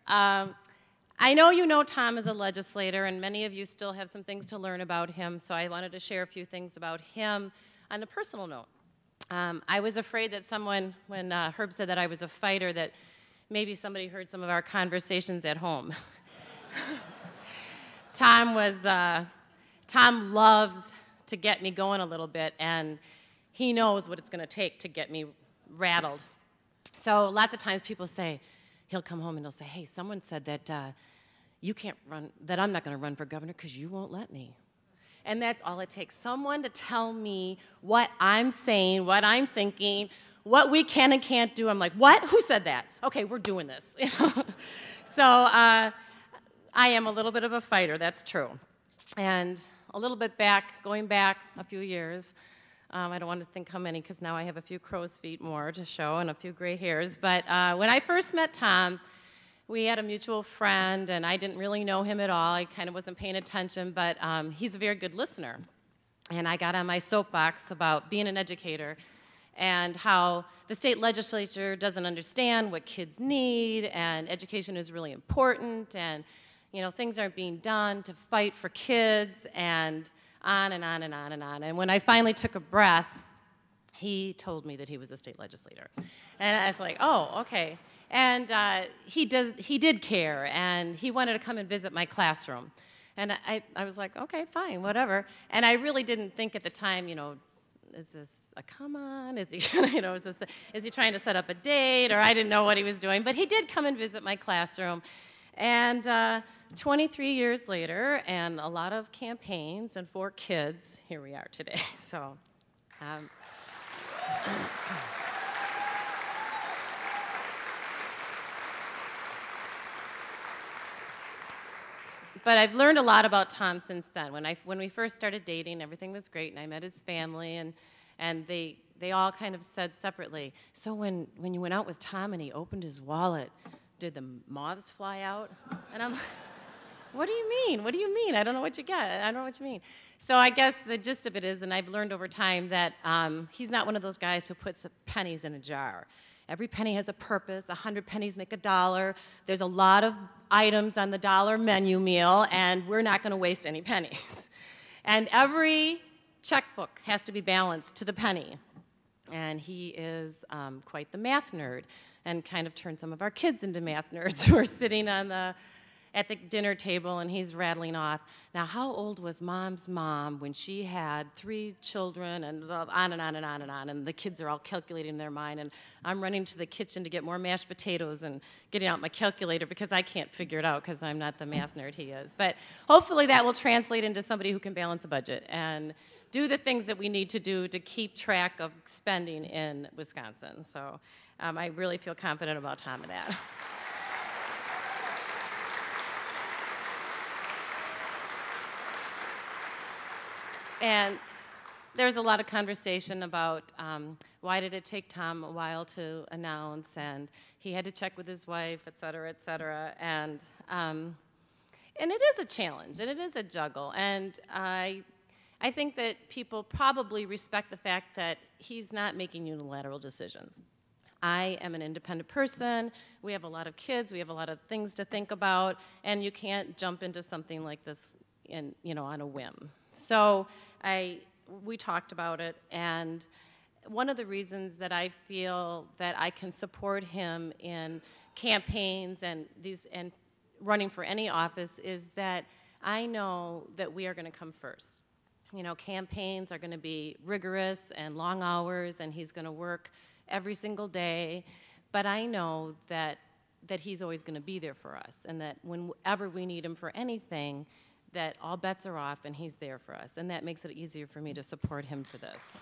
I know you know Tom as a legislator, and many of you still have some things to learn about him, so I wanted to share a few things about him on a personal note. I was afraid that someone, when Herb said that I was a fighter, that maybe somebody heard some of our conversations at home. Tom loves to get me going a little bit, and he knows what it's going to take to get me rattled. So lots of times people say, he'll come home and he'll say, hey, someone said that you can't run, that I'm not going to run for governor because you won't let me. And that's all it takes, someone to tell me what I'm saying, what I'm thinking, what we can and can't do. I'm like, what? Who said that? Okay, we're doing this. So I am a little bit of a fighter, that's true. And a little bit back, going back a few years, I don't want to think how many because now I have a few crow's feet more to show and a few gray hairs. But when I first met Tom, we had a mutual friend, and I didn't really know him at all. I kind of wasn't paying attention, but he's a very good listener. And I got on my soapbox about being an educator and how the state legislature doesn't understand what kids need, and education is really important, and things aren't being done to fight for kids, and on and on and on and on. And when I finally took a breath, he told me that he was a state legislator. And I was like, oh, okay. And he did care, and he wanted to come and visit my classroom. And I was like, okay, fine, whatever. And I really didn't think at the time, is this a come on? Is he, is he trying to set up a date? Or I didn't know what he was doing. But he did come and visit my classroom. And 23 years later, and a lot of campaigns and 4 kids, here we are today. So. But I've learned a lot about Tom since then. When we first started dating, everything was great, and I met his family, and they all kind of said separately, so when you went out with Tom and he opened his wallet, did the moths fly out? And I'm like, what do you mean? What do you mean? I don't know what you get. I don't know what you mean. So I guess the gist of it is, and I've learned over time, that he's not one of those guys who puts pennies in a jar. Every penny has a purpose. 100 pennies make $1. There's a lot of items on the dollar menu meal, and we're not going to waste any pennies. And every checkbook has to be balanced to the penny. And he is quite the math nerd, and kind of turned some of our kids into math nerds who are sitting at the dinner table, and he's rattling off. Now, how old was Mom's mom when she had 3 children, and on and on and on and on, and the kids are all calculating in their mind, and I'm running to the kitchen to get more mashed potatoes and getting out my calculator because I can't figure it out because I'm not the math nerd he is. But hopefully that will translate into somebody who can balance a budget and do the things that we need to do to keep track of spending in Wisconsin. So I really feel confident about Tom and that. And there's a lot of conversation about why did it take Tom a while to announce, and he had to check with his wife, et cetera, and it is a challenge, and it is a juggle, and I think that people probably respect the fact that he's not making unilateral decisions. I am an independent person, we have a lot of kids, we have a lot of things to think about, and you can't jump into something like this on a whim. So we talked about it, and one of the reasons that I feel that I can support him in campaigns and running for any office is that I know that we are going to come first. Campaigns are going to be rigorous and long hours, and he's going to work every single day, but I know that he's always going to be there for us, and that whenever we need him for anything, that all bets are off and he's there for us, and that makes it easier for me to support him for this.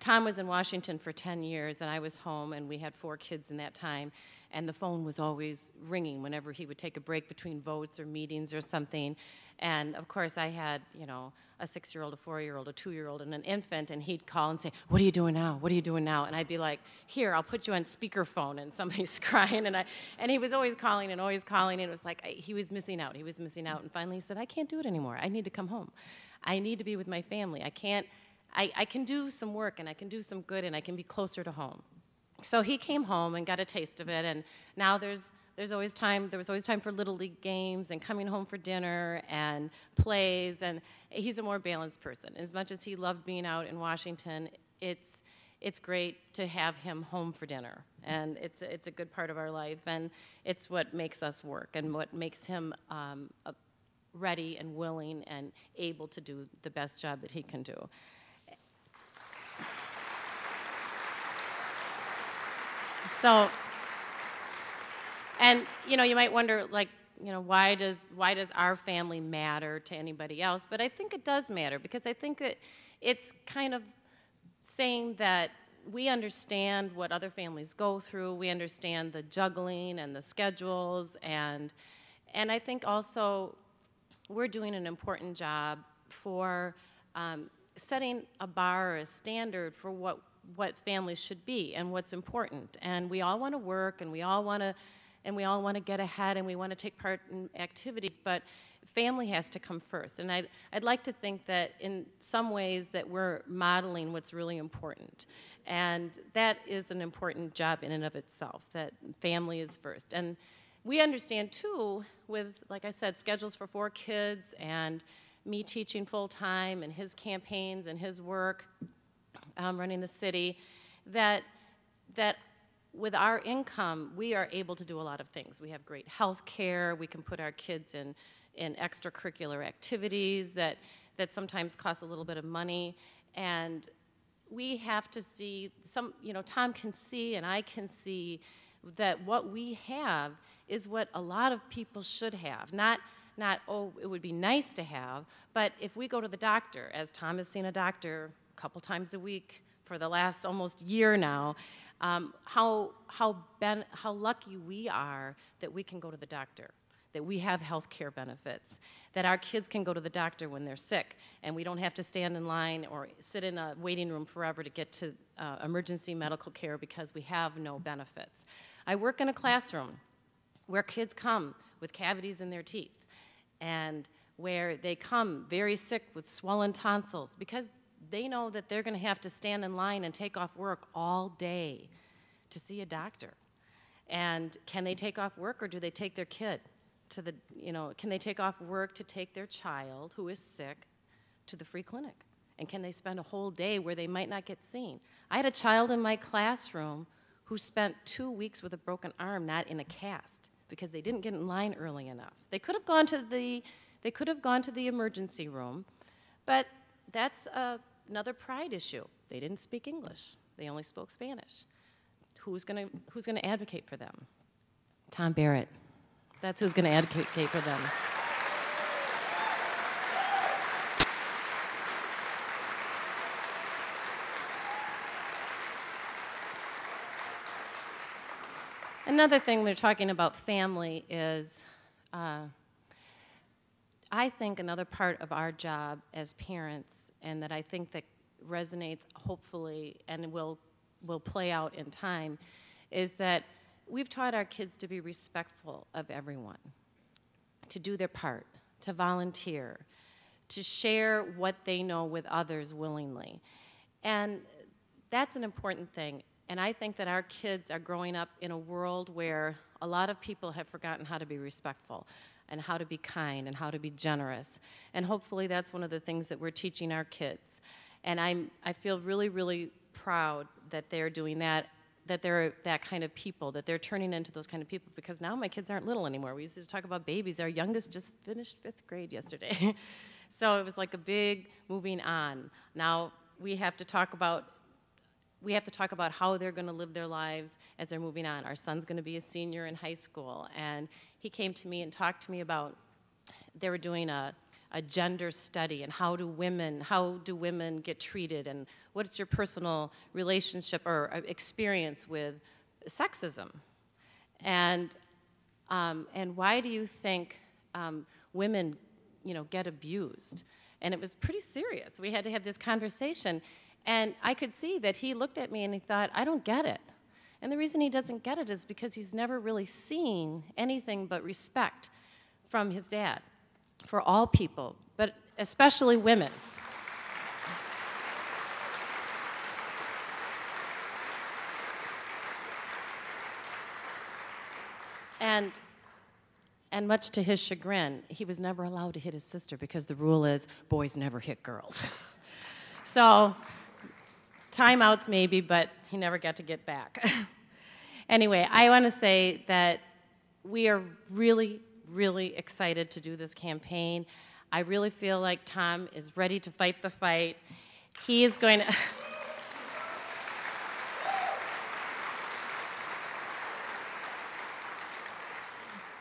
Tom was in Washington for 10 years, and I was home, and we had 4 kids in that time, and the phone was always ringing whenever he would take a break between votes or meetings or something. And of course I had, a 6-year-old, a 4-year-old, a 2-year-old, and an infant, and he'd call and say, what are you doing now? What are you doing now? And I'd be like, here, I'll put you on speakerphone, and somebody's crying, and he was always calling, and it was like he was missing out, and finally he said, I can't do it anymore. I need to come home. I need to be with my family. I can do some work and I can do some good and I can be closer to home. So he came home and got a taste of it, and now there was always time for Little League games and coming home for dinner and plays, and he's a more balanced person. As much as he loved being out in Washington, it's great to have him home for dinner, and it's a good part of our life, and it's what makes us work and what makes him ready and willing and able to do the best job that he can do. So, and you might wonder, like, why does our family matter to anybody else? But I think it does matter, because I think that it's kind of saying that we understand what other families go through. We understand the juggling and the schedules, and I think also we're doing an important job for setting a bar or a standard for what families should be and what's important. And we all want to work, and we all want to get ahead, and we want to take part in activities, but family has to come first. And I'd like to think that in some ways that we're modeling what's really important. And that is an important job in and of itself, that family is first. And we understand too, with, like I said, schedules for 4 kids and me teaching full-time and his campaigns and his work running the city, that with our income, we are able to do a lot of things. We have great health care. We can put our kids in extracurricular activities that sometimes cost a little bit of money. And we have to see, Tom can see and I can see that what we have is what a lot of people should have. Not, oh, it would be nice to have, but if we go to the doctor, as Tom has seen a doctor a couple times a week for the last almost year now, how lucky we are that we can go to the doctor, that we have health care benefits, that our kids can go to the doctor when they're sick, and we don't have to stand in line or sit in a waiting room forever to get to emergency medical care because we have no benefits. I work in a classroom where kids come with cavities in their teeth, and where they come very sick with swollen tonsils because they know that they're going to have to stand in line and take off work all day to see a doctor. And can they take off work, or do they take their kid to the, can they take off work to take their child who is sick to the free clinic? And can they spend a whole day where they might not get seen? I had a child in my classroom who spent 2 weeks with a broken arm, not in a cast, because they didn't get in line early enough. They could have gone to the emergency room, but that's another pride issue. They didn't speak English. They only spoke Spanish. Who's gonna advocate for them? Tom Barrett. That's who's gonna advocate for them. Another thing we're talking about family is, I think another part of our job as parents, and that I think that resonates hopefully and will play out in time, is that we've taught our kids to be respectful of everyone, to do their part, to volunteer, to share what they know with others willingly. And that's an important thing. And I think that our kids are growing up in a world where a lot of people have forgotten how to be respectful and how to be kind and how to be generous. And hopefully that's one of the things that we're teaching our kids. And I feel really, really proud that they're doing that, that they're that kind of people, that they're turning into those kind of people, because now my kids aren't little anymore. We used to talk about babies. Our youngest just finished 5th grade yesterday. So it was like a big moving on. Now we have to talk about how they're going to live their lives as they're moving on. Our son's going to be a senior in high school, and he came to me and talked to me about, they were doing a gender study, and how do women get treated, and what's your personal relationship or experience with sexism, and why do you think women get abused? And it was pretty serious. We had to have this conversation. And I could see that he looked at me and he thought, I don't get it. And the reason he doesn't get it is because he's never really seen anything but respect from his dad for all people, but especially women. And much to his chagrin, he was never allowed to hit his sister because the rule is boys never hit girls. So, timeouts maybe, but he never got to get back. Anyway, I want to say that we are really, really excited to do this campaign. I really feel like Tom is ready to fight the fight. He is going to...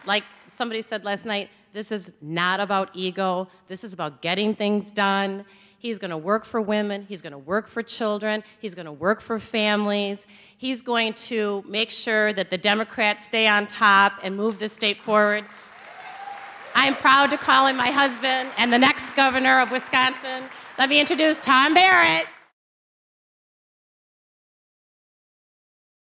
Like somebody said last night, this is not about ego. This is about getting things done. He's going to work for women. He's going to work for children. He's going to work for families. He's going to make sure that the Democrats stay on top and move the state forward. I'm proud to call him my husband and the next governor of Wisconsin. Let me introduce Tom Barrett.